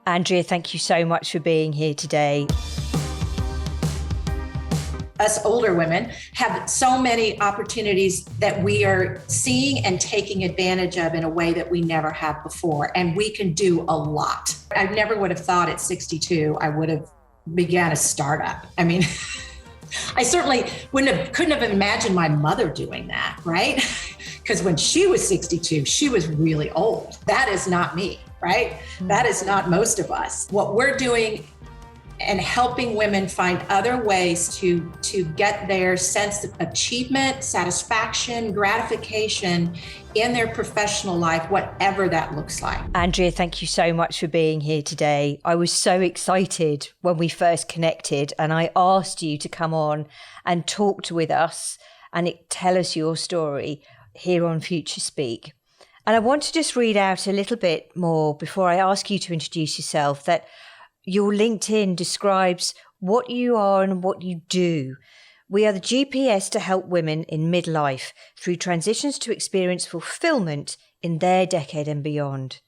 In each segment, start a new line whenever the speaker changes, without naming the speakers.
Andrea, thank you so much for being here today.
Us older women have so many opportunities that we are seeing and taking advantage of in a way that we never have before. And we can do a lot. I never would have thought at 62, I would have began a startup. I mean, I certainly couldn't have imagined my mother doing that, right? Because when she was 62, she was really old. That is not me, right? That is not most of us. What we're doing and helping women find other ways to get their sense of achievement, satisfaction, gratification in their professional life, whatever that looks like.
Andrea, thank you so much for being here today. I was so excited when we first connected and I asked you to come on and talk with us and tell us your story here on Future Speak. And I want to just read out a little bit more before I ask you to introduce yourself, that your LinkedIn describes what you are and what you do. We are the GPS to help women in midlife through transitions to experience fulfilment in their decade and beyond.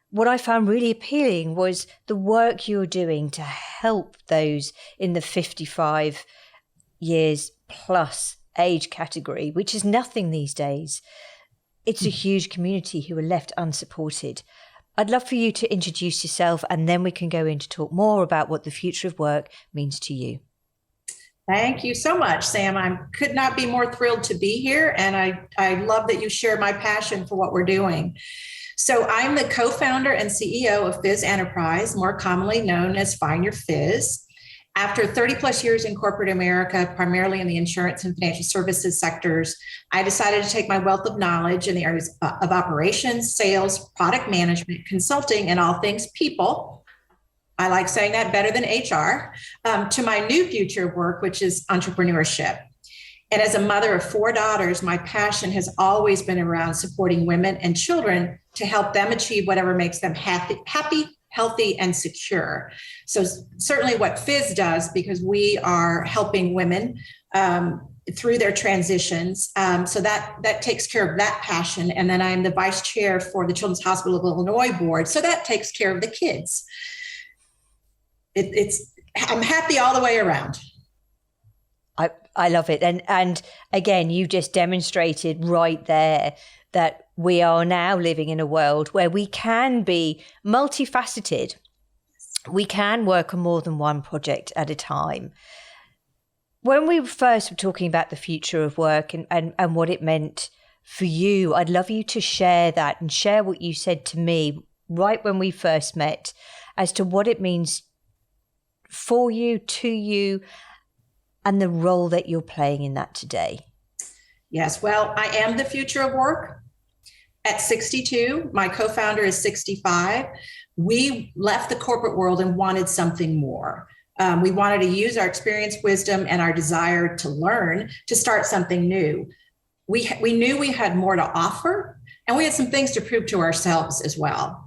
What I found really appealing was the work you're doing to help those in the 55 years plus age category, which is nothing these days. It's a huge community who are left unsupported. I'd love for you to introduce yourself and then we can go in to talk more about what the future of work means to you.
Thank you so much, Sam. I could not be more thrilled to be here. And I love that you share my passion for what we're doing. So I'm the co-founder and CEO of Fizz Enterprise, more commonly known as Find Your Fizz. After 30 plus years in corporate America, primarily in the insurance and financial services sectors, I decided to take my wealth of knowledge in the areas of operations, sales, product management, consulting, and all things people. I like saying that better than HR, to my new future of work, which is entrepreneurship. And as a mother of 4 daughters, my passion has always been around supporting women and children to help them achieve whatever makes them happy, healthy, and secure. So certainly what Fizz does, because we are helping women through their transitions. So that takes care of that passion. And then I'm the vice chair for the Children's Hospital of Illinois board. So that takes care of the kids. I'm happy all the way around.
I love it. And again, you just demonstrated right there that we are now living in a world where we can be multifaceted. We can work on more than one project at a time. When we first were talking about the future of work and what it meant for you, I'd love you to share that and share what you said to me right when we first met as to what it means for you, to you, and the role that you're playing in that today.
Yes, well, I am the future of work. At 62, my co-founder is 65. We left the corporate world and wanted something more. We wanted to use our experience, wisdom, and our desire to learn to start something new. We knew we had more to offer, and we had some things to prove to ourselves as well.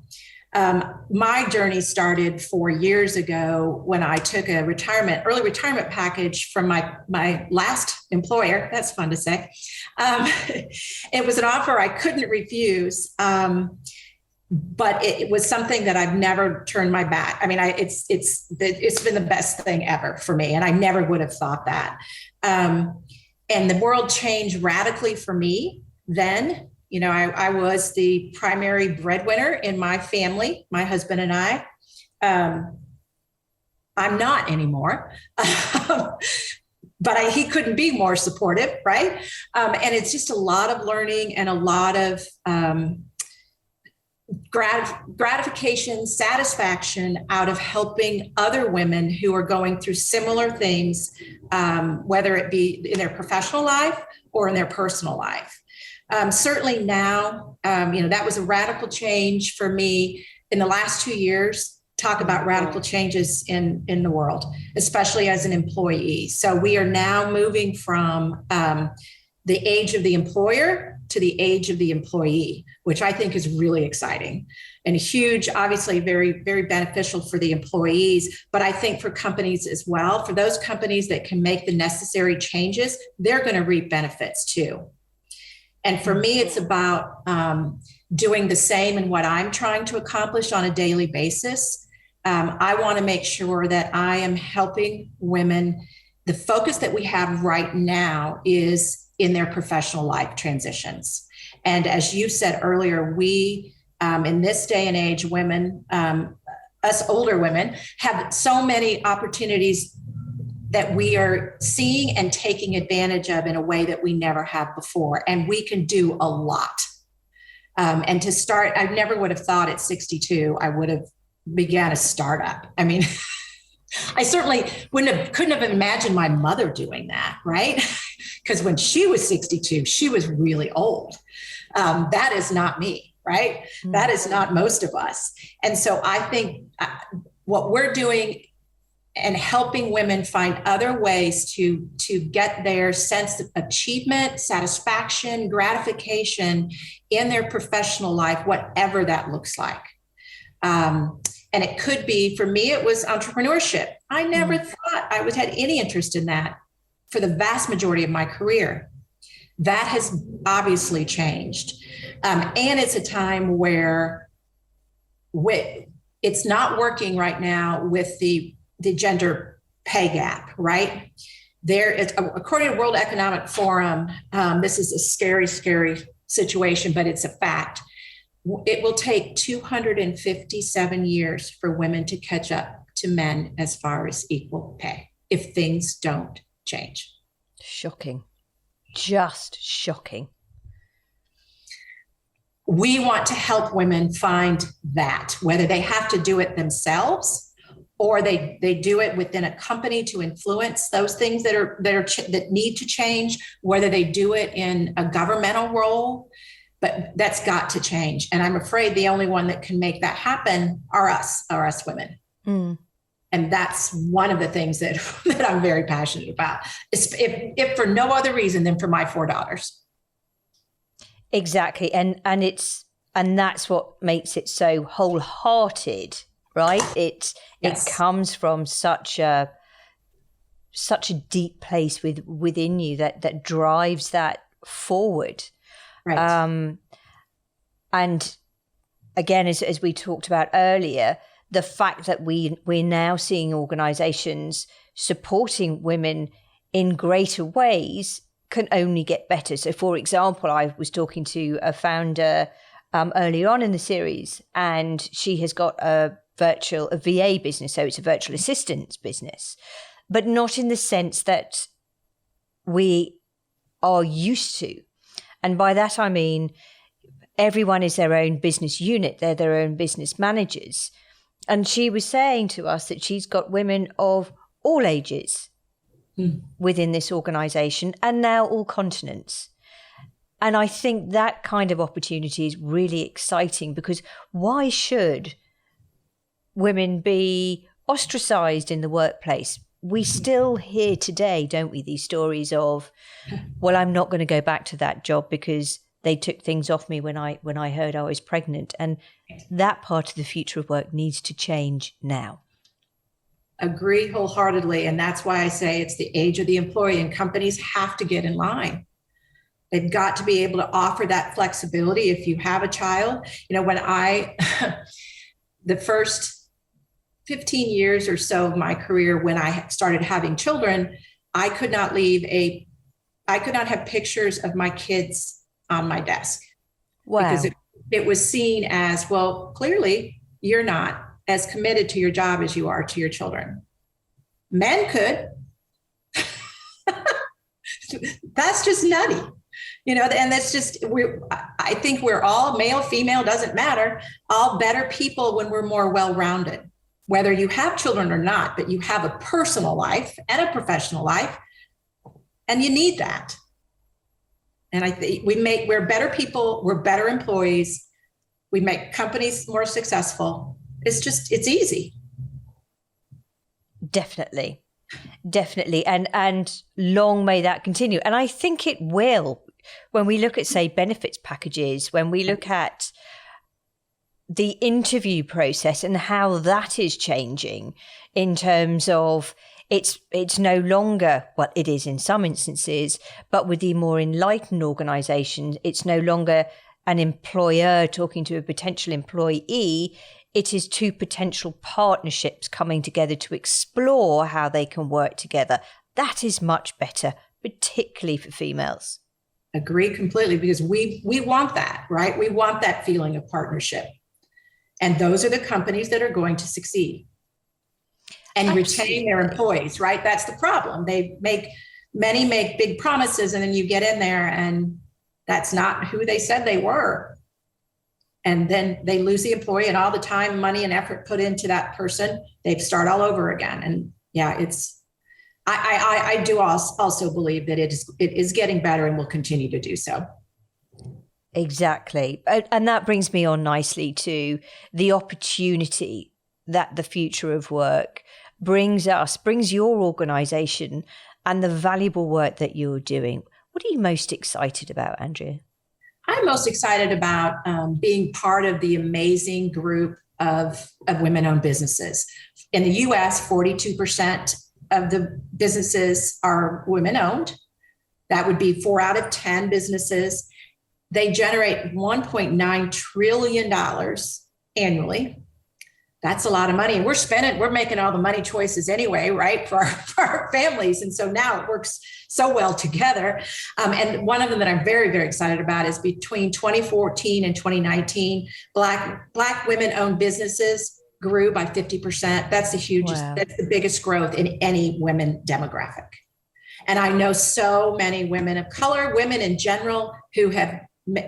My journey started 4 years ago when I took a early retirement package from my last employer. That's fun to say. It was an offer I couldn't refuse, but it was something that I've never turned my back. I mean, it's been the best thing ever for me, and I never would have thought that. And the world changed radically for me then. You know, I was the primary breadwinner in my family, my husband and I. I'm not anymore, but he couldn't be more supportive, right? And it's just a lot of learning and a lot of gratification, satisfaction out of helping other women who are going through similar things, whether it be in their professional life or in their personal life. Certainly now, that was a radical change for me in the last 2 years. Talk about radical changes in the world, especially as an employee. So we are now moving from the age of the employer to the age of the employee, which I think is really exciting and huge, obviously very, very beneficial for the employees, but I think for companies as well. For those companies that can make the necessary changes, they're going to reap benefits too. And for me, it's about doing the same in what I'm trying to accomplish on a daily basis. I want to make sure that I am helping women. The focus that we have right now is in their professional life transitions. And as you said earlier, we, in this day and age, women, us older women, have so many opportunities that we are seeing and taking advantage of in a way that we never have before. And we can do a lot. And to start, I never would have thought at 62, I would have began a startup. I mean, I certainly couldn't have imagined my mother doing that, right? Because when she was 62, she was really old. That is not me, right? Mm-hmm. That is not most of us. And so I think what we're doing and helping women find other ways to get their sense of achievement, satisfaction, gratification in their professional life, whatever that looks like. And it could be, for me, it was entrepreneurship. I never thought I had any interest in that for the vast majority of my career. That has obviously changed. And it's a time where it's not working right now with the gender pay gap, right? According to World Economic Forum, this is a scary, scary situation, but it's a fact. It will take 257 years for women to catch up to men as far as equal pay if things don't change.
Shocking. Just shocking.
We want to help women find that, whether they have to do it themselves or they do it within a company to influence those things that need to change, whether they do it in a governmental role. But that's got to change. And I'm afraid the only one that can make that happen are us women. Mm. And that's one of the things that I'm very passionate about, if for no other reason than for my 4 daughters.
Exactly. And that's what makes it so wholehearted, right? It comes from such a deep place within you that drives that forward. Right. And again, as we talked about earlier, the fact that we're now seeing organizations supporting women in greater ways can only get better. So, for example, I was talking to a founder early on in the series, and she has got a VA business. So it's a virtual assistance business, but not in the sense that we are used to. And by that, I mean, everyone is their own business unit. They're their own business managers. And she was saying to us that she's got women of all ages within this organization and now all continents. And I think that kind of opportunity is really exciting, because why should women be ostracized in the workplace? We still hear today, don't we, these stories of, well, I'm not going to go back to that job because they took things off me when I heard I was pregnant. And that part of the future of work needs to change now.
Agree wholeheartedly. And that's why I say it's the age of the employee, and companies have to get in line. They've got to be able to offer that flexibility. If you have a child, when the first 15 years or so of my career, when I started having children, I could not have pictures of my kids on my desk.
Wow.
Because it was seen as, well, clearly you're not as committed to your job as you are to your children. Men could. That's just nutty. And that's just, I think we're all, male, female, doesn't matter, all better people when we're more well-rounded. Whether you have children or not, but you have a personal life and a professional life, and you need that. And I think we're better people, we're better employees, we make companies more successful. It's easy.
Definitely. And long may that continue. And I think it will. When we look at, say, benefits packages, when we look at the interview process and how that is changing in terms of it's no longer, well, it is in some instances, but with the more enlightened organizations, it's no longer an employer talking to a potential employee. it is two potential partnerships coming together to explore how they can work together. That is much better, particularly for females.
Agree completely, because we want that, right? We want that feeling of partnership. And those are the companies that are going to succeed and retain their employees, right? That's the problem. Many make big promises, and then you get in there and that's not who they said they were. And then they lose the employee, and all the time, money, and effort put into that person, they start all over again. And yeah, I do also believe that it is getting better and will continue to do so.
Exactly. And that brings me on nicely to the opportunity that the future of work brings your organization, and the valuable work that you're doing. What are you most excited about, Andrea?
I'm most excited about being part of the amazing group of women-owned businesses. In the US, 42% of the businesses are women-owned. That would be 4 out of 10 businesses. They generate $1.9 trillion annually. That's a lot of money. And we're making all the money choices anyway, right, for our families. And so now it works so well together. And one of them that I'm very, very excited about is between 2014 and 2019, Black women-owned businesses grew by 50%. That's that's the biggest growth in any women demographic. And I know so many women of color, women in general, who have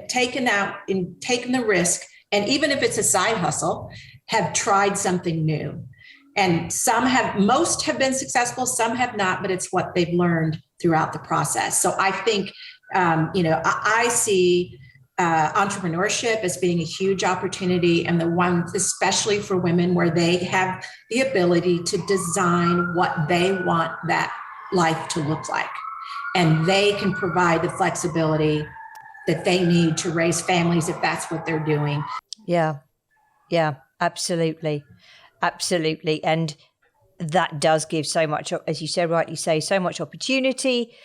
taken the risk, and even if it's a side hustle, have tried something new. And most have been successful, some have not, but it's what they've learned throughout the process. So I think, I see entrepreneurship as being a huge opportunity, and the one, especially for women, where they have the ability to design what they want that life to look like. And they can provide the flexibility that they need to raise families if that's what they're doing.
Yeah, absolutely. Absolutely. And that does give so much, as you so rightly say, so much opportunity.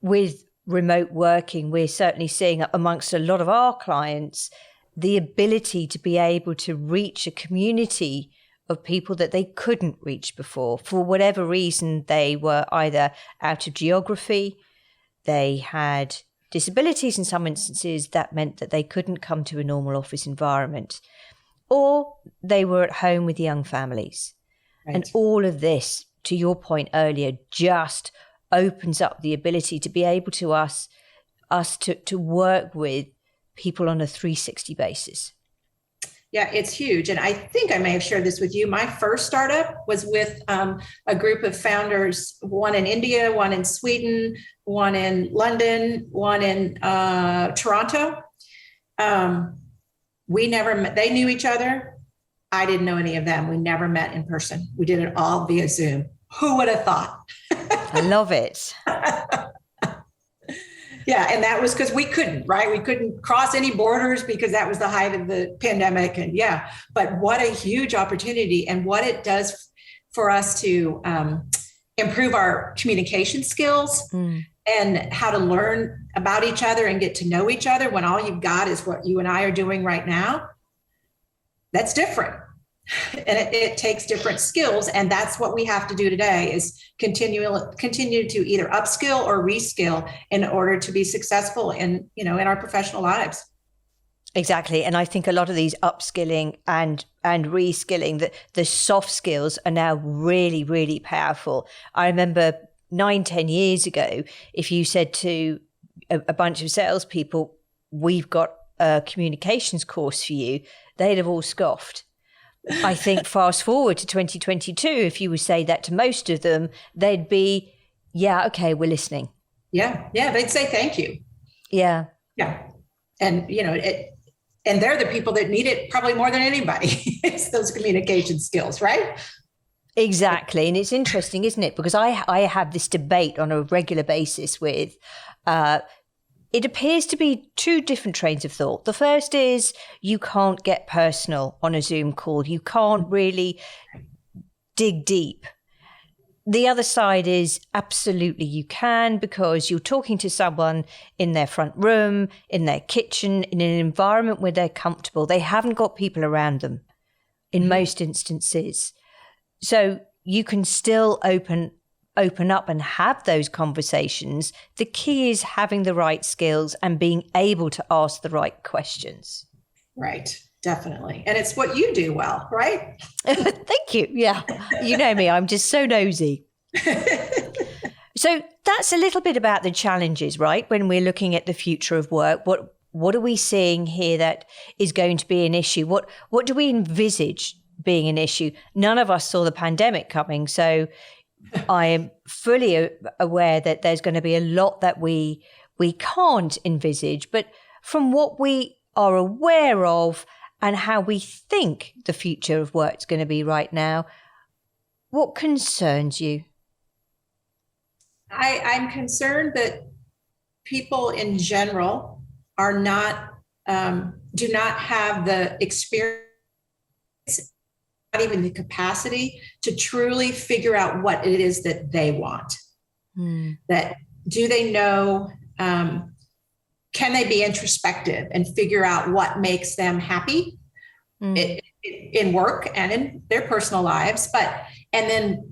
With remote working, we're certainly seeing amongst a lot of our clients the ability to be able to reach a community of people that they couldn't reach before. For whatever reason, they were either out of geography, they had disabilities in some instances that meant that they couldn't come to a normal office environment, or they were at home with young families. Right. And all of this, to your point earlier, just opens up the ability to be able to us to work with people on a 360 basis.
Yeah, it's huge. And I think I may have shared this with you. My first startup was with a group of founders, one in India, one in Sweden, one in London, one in Toronto. We never met. They knew each other. I didn't know any of them. We never met in person. We did it all via Zoom. Who would have thought?
I love it.
Yeah. And that was because we couldn't, right? We couldn't cross any borders because that was the height of the pandemic. And yeah, but what a huge opportunity, and what it does for us to improve our communication skills and how to learn about each other and get to know each other when all you've got is what you and I are doing right now. That's different. And it takes different skills. And that's what we have to do today, is continue to either upskill or reskill in order to be successful in our professional lives.
Exactly. And I think a lot of these upskilling and reskilling, the soft skills are now really, really powerful. I remember 9-10 years ago, if you said to a bunch of salespeople, we've got a communications course for you, they'd have all scoffed. I think fast forward to 2022, if you would say that to most of them, they'd be, yeah, okay, we're listening.
Yeah. They'd say thank you.
Yeah.
And, and they're the people that need it probably more than anybody. It's those communication skills, right?
Exactly. And it's interesting, isn't it? Because I have this debate on a regular basis with, it appears to be two different trains of thought. The first is you can't get personal on a Zoom call. You can't really dig deep. The other side is absolutely you can, because you're talking to someone in their front room, in their kitchen, in an environment where they're comfortable. They haven't got people around them. in most instances. So you can still open up and have those conversations. The key is having the right skills and being able to ask the right questions.
Right. Definitely. And it's what you do well, right?
Thank you. Yeah. You know me, I'm just so nosy. So that's a little bit about the challenges, right? When we're looking at the future of work, what are we seeing here that is going to be an issue? What do we envisage being an issue? None of us saw the pandemic coming. So I am fully aware that there's going to be a lot that we can't envisage. But from what we are aware of and how we think the future of work is going to be right now, what concerns you?
I'm concerned that people in general are not, do not have the experience, not even the capacity to truly figure out what it is that they want. That do they know, can they be introspective and figure out what makes them happy in work and in their personal lives? And then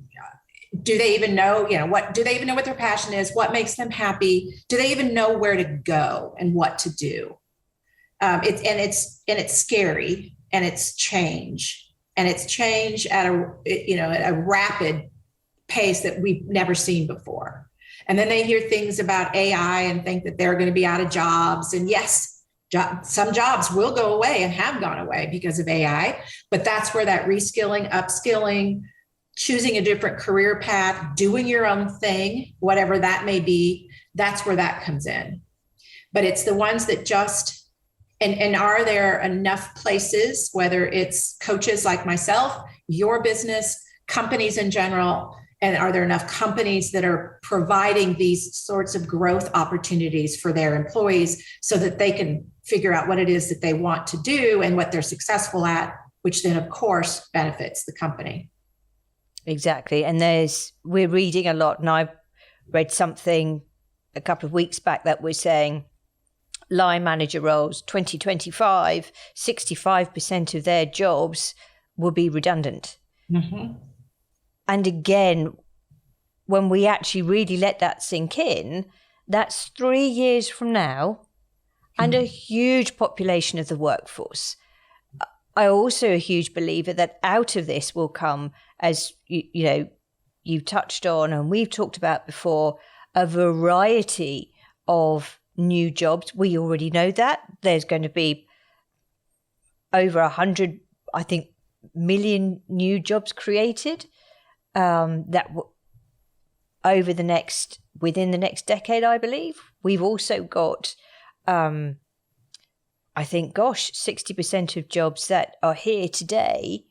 do they even know, what do they even know what their passion is? What makes them happy? Do they even know where to go and what to do? It's scary, and it's change, at a rapid pace that we've never seen before. And then they hear things about AI and think that they're going to be out of jobs. And yes, some jobs will go away and have gone away because of AI, but that's where that reskilling, upskilling, choosing a different career path, doing your own thing, whatever that may be, that's where that comes in. But it's the ones that just, and are there enough places, whether it's coaches like myself, your business, companies in general, and are there enough companies that are providing these sorts of growth opportunities for their employees so that they can figure out what it is that they want to do and what they're successful at, which then of course benefits the company.
Exactly. And we're reading a lot, and I read something a couple of weeks back that was saying line manager roles, 2025, 65% of their jobs will be redundant. Mm-hmm. And again, when we actually really let that sink in, that's 3 years from now and a huge population of the workforce. I also a huge believer that out of this will come, as you touched on and we've talked about before, a variety of new jobs. We already know that there's going to be over 100, I think, million new jobs created within the next decade, I believe. We've also got, I think, 60% of jobs that are here today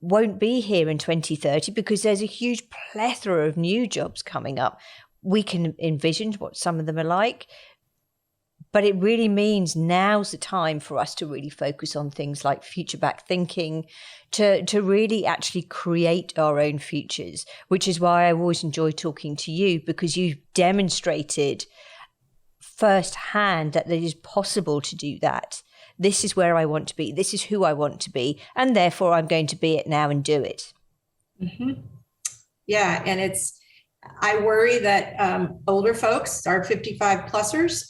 won't be here in 2030 because there's a huge plethora of new jobs coming up. We can envision what some of them are like, but it really means now's the time for us to really focus on things like future-back thinking, to really actually create our own futures, which is why I always enjoy talking to you, because you've demonstrated firsthand that it is possible to do that. This is where I want to be. This is who I want to be. And therefore, I'm going to be it now and do it. Mm-hmm.
Yeah. And I worry that older folks, our 55-plussers,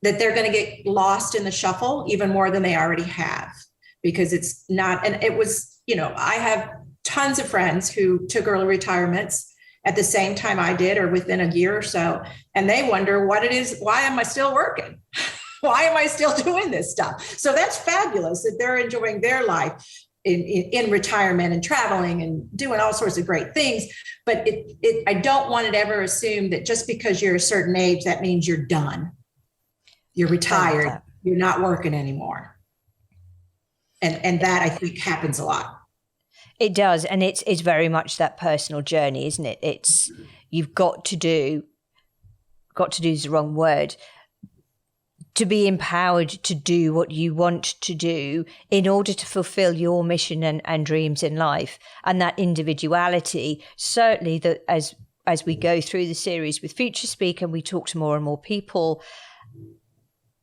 that they're going to get lost in the shuffle even more than they already have, because it's not, and it was, I have tons of friends who took early retirements at the same time I did, or within a year or so, and they wonder what it is, why am I still working? Why am I still doing this stuff? So that's fabulous that they're enjoying their life in retirement and traveling and doing all sorts of great things. But I don't want it ever assume that just because you're a certain age, that means you're done. You're retired. You're not working anymore. And that, I think, happens a lot.
It does. And it's very much that personal journey, isn't it? It's, you've got to do is the wrong word, to be empowered to do what you want to do in order to fulfill your mission and dreams in life. And that individuality, certainly that as we go through the series with Future Speak and we talk to more and more people,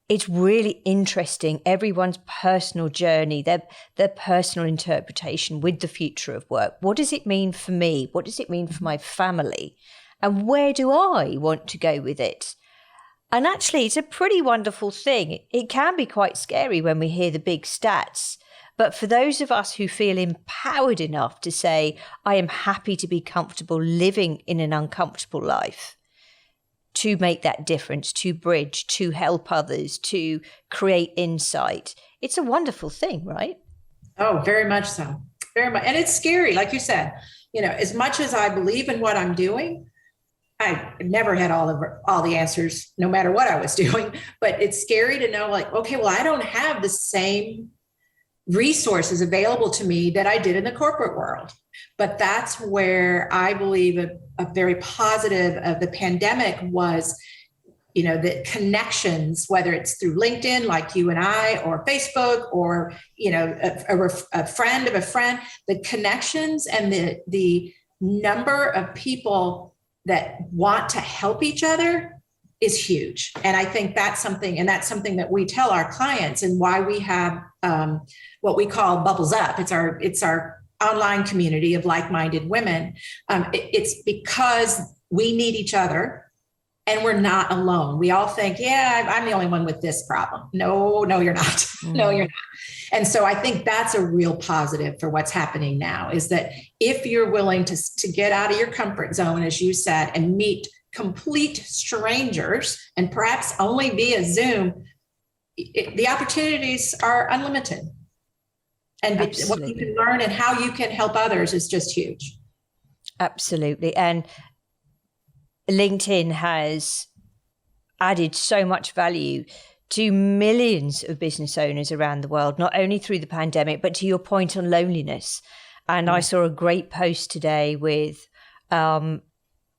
it's really interesting, everyone's personal journey, their personal interpretation with the future of work. What does it mean for me? What does it mean for my family? And where do I want to go with it? And actually, it's a pretty wonderful thing. It can be quite scary when we hear the big stats. But for those of us who feel empowered enough to say, I am happy to be comfortable living in an uncomfortable life, to make that difference, to bridge, to help others, to create insight, it's a wonderful thing, right?
Oh, very much so. Very much. And it's scary, like you said, as much as I believe in what I'm doing, I never had all the answers, no matter what I was doing. But it's scary to know, like, okay, well, I don't have the same resources available to me that I did in the corporate world. But that's where I believe a very positive of the pandemic was, the connections, whether it's through LinkedIn, like you and I, or Facebook, or, a friend of a friend, the connections and the number of people that want to help each other is huge. And I think that's something that we tell our clients, and why we have what we call Bubbles Up. It's our online community of like-minded women. It's because we need each other and we're not alone. We all think, yeah, I'm the only one with this problem. No, you're not. No, you're not. And so I think that's a real positive for what's happening now, is that if you're willing to get out of your comfort zone, as you said, and meet complete strangers, and perhaps only via Zoom, the opportunities are unlimited. And what you can learn and how you can help others is just huge.
Absolutely. And LinkedIn has added so much value to millions of business owners around the world, not only through the pandemic, but to your point on loneliness. And I saw a great post today with a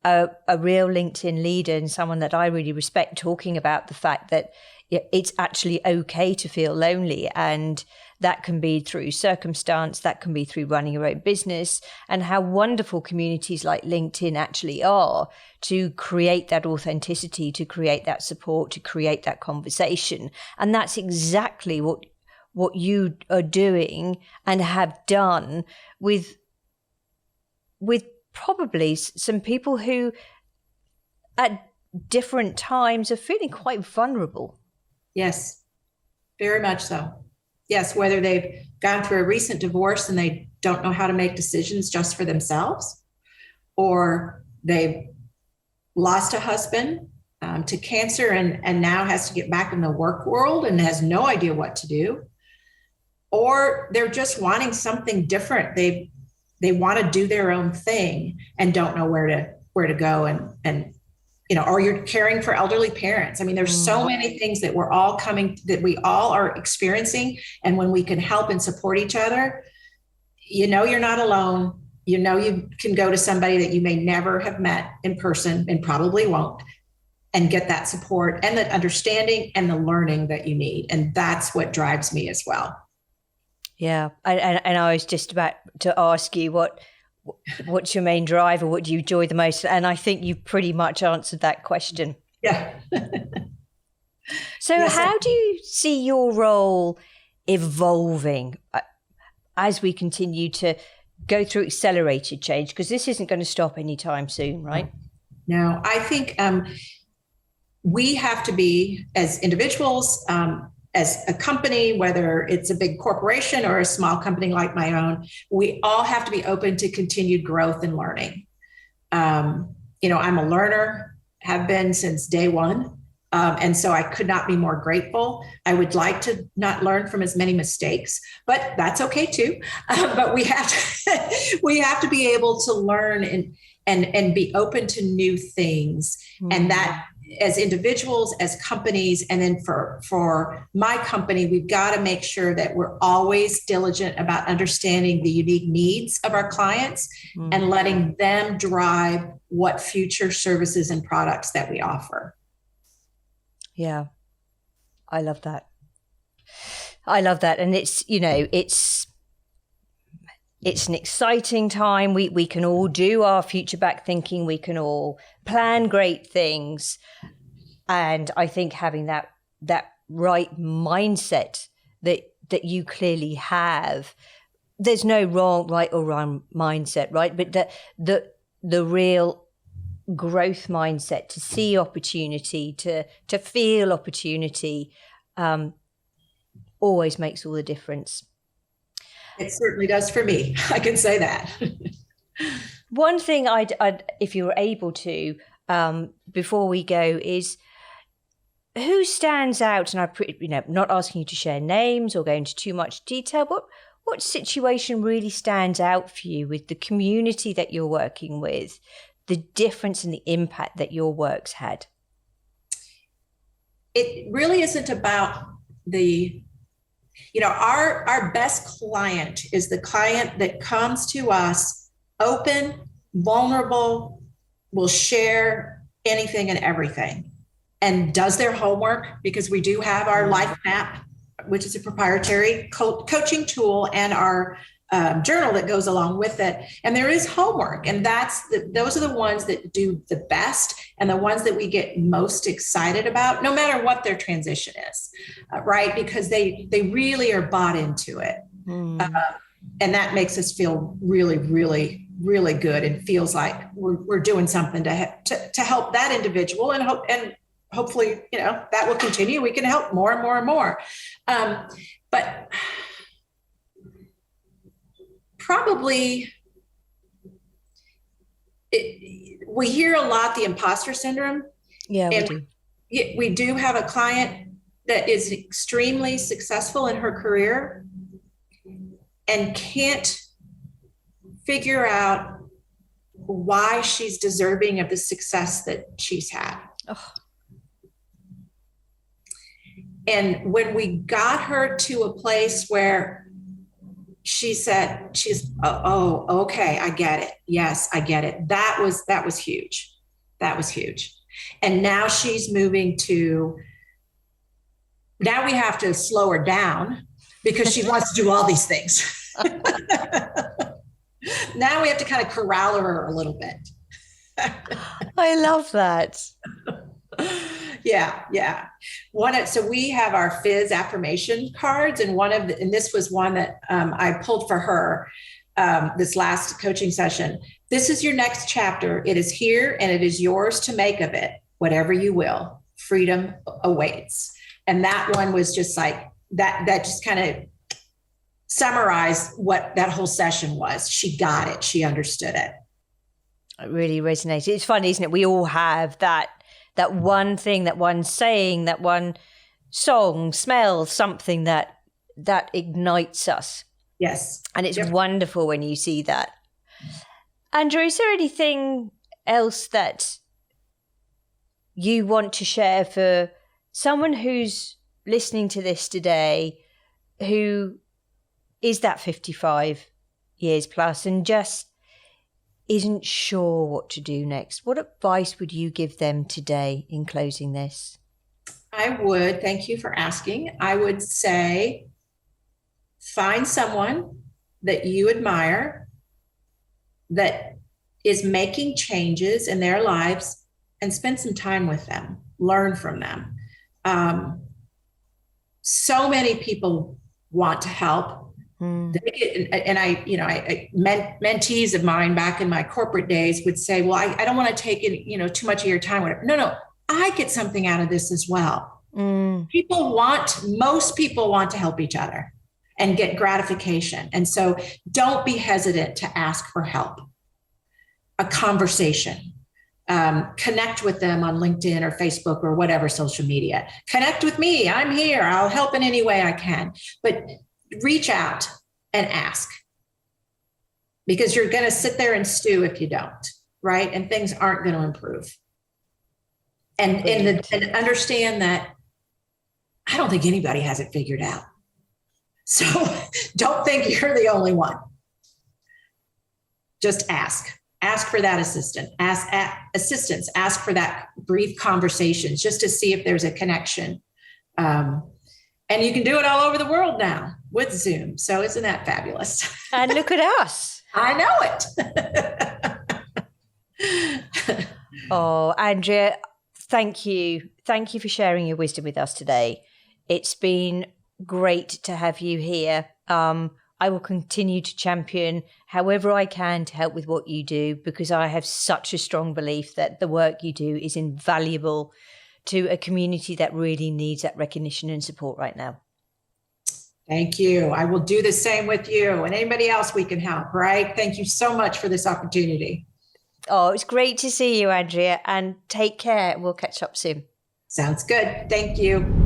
real LinkedIn leader and someone that I really respect, talking about the fact that it's actually okay to feel lonely. And that can be through circumstance, that can be through running your own business, and how wonderful communities like LinkedIn actually are to create that authenticity, to create that support, to create that conversation. And that's exactly what you are doing and have done with probably some people who at different times are feeling quite vulnerable.
Yes, very much so. Yes, whether they've gone through a recent divorce and they don't know how to make decisions just for themselves, or they've lost a husband to cancer and now has to get back in the work world and has no idea what to do, or they're just wanting something different. They want to do their own thing and don't know where to go, and or you're caring for elderly parents. I mean, there's so many things that we all are experiencing. And when we can help and support each other, you're not alone. You can go to somebody that you may never have met in person and probably won't, and get that support and the understanding and the learning that you need. And that's what drives me as well.
Yeah. And I was just about to ask you what's your main driver? What do you enjoy the most? And I think you've pretty much answered that question.
Yeah.
So yes, how do you see your role evolving as we continue to go through accelerated change? Because this isn't going to stop anytime soon, right?
No, I think we have to be, as individuals, as a company, whether it's a big corporation or a small company like my own, we all have to be open to continued growth and learning. I'm a learner, have been since day one. And so I could not be more grateful. I would like to not learn from as many mistakes, but that's okay too. But we have to be able to learn and be open to new things. Mm-hmm. And that, as individuals, as companies, and then for my company, we've got to make sure that we're always diligent about understanding the unique needs of our clients, mm-hmm. and letting them drive what future services and products that we offer.
Yeah, I love that. And it's an exciting time. We can all do our future back thinking. We can all plan great things. And I think having that right mindset that you clearly have. There's no right or wrong mindset, right? But the real growth mindset, to see opportunity, to feel opportunity, always makes all the difference.
It certainly does for me. I can say that.
One thing I'd if you were able to, before we go, is who stands out, and not asking you to share names or go into too much detail, but what situation really stands out for you with the community that you're working with, the difference and the impact that your work's had?
It really isn't about our best client is the client that comes to us open, vulnerable, will share anything and everything, and does their homework, because we do have our life map, which is a proprietary coaching tool, and our journal that goes along with it. And there is homework, and those are the ones that do the best and the ones that we get most excited about, no matter what their transition is, right? Because they really are bought into it. And that makes us feel really, really, really good, and feels like we're doing something to help that individual, and hopefully, that will continue. We can help more and more and more. But probably we hear a lot the imposter syndrome.
Yeah, we do.
We do have a client that is extremely successful in her career and can't figure out why she's deserving of the success that she's had. Oh. And when we got her to a place where she said, okay, I get it. Yes, I get it. That was huge. That was huge. And now she's moving to, now we have to slow her down because she wants to do all these things. Now we have to kind of corral her a little bit.
I love that.
Yeah. So we have our Fizz affirmation cards, and and this was one that I pulled for her this last coaching session. This is your next chapter. It is here, and it is yours to make of it whatever you will. Freedom awaits. And that one was just like that. That just kind of summarized what that whole session was. She got it. She understood it.
It really resonated. It's funny, isn't it? We all have that one thing, that one saying, that one song, smell, something that ignites us.
Yes.
And it's wonderful when you see that. Andrea, is there anything else that you want to share for someone who's listening to this today, who is that 55 years plus and just isn't sure what to do next? What advice would you give them today in closing this?
Thank you for asking. I would say find someone that you admire that is making changes in their lives and spend some time with them, learn from them. So many people want to help. Mentees of mine back in my corporate days would say, well, I don't want to take it, too much of your time. Whatever. No, I get something out of this as well. Most people want to help each other and get gratification. And so don't be hesitant to ask for help, a conversation. Connect with them on LinkedIn or Facebook or whatever social media. Connect with me. I'm here. I'll help in any way I can. But reach out and ask, because you're going to sit there and stew if you don't, right? And things aren't going to improve. And understand that I don't think anybody has it figured out. So don't think you're the only one. Just ask. Ask for that assistance. Ask for that brief conversations just to see if there's a connection. And you can do it all over the world now with Zoom. So isn't that fabulous?
And look at us.
I know it.
Oh, Andrea, thank you. Thank you for sharing your wisdom with us today. It's been great to have you here. I will continue to champion however I can to help with what you do, because I have such a strong belief that the work you do is invaluable to a community that really needs that recognition and support right now.
Thank you. I will do the same with you and anybody else we can help, right? Thank you so much for this opportunity.
Oh, it's great to see you, Andrea, and take care. We'll catch up soon.
Sounds good. Thank you.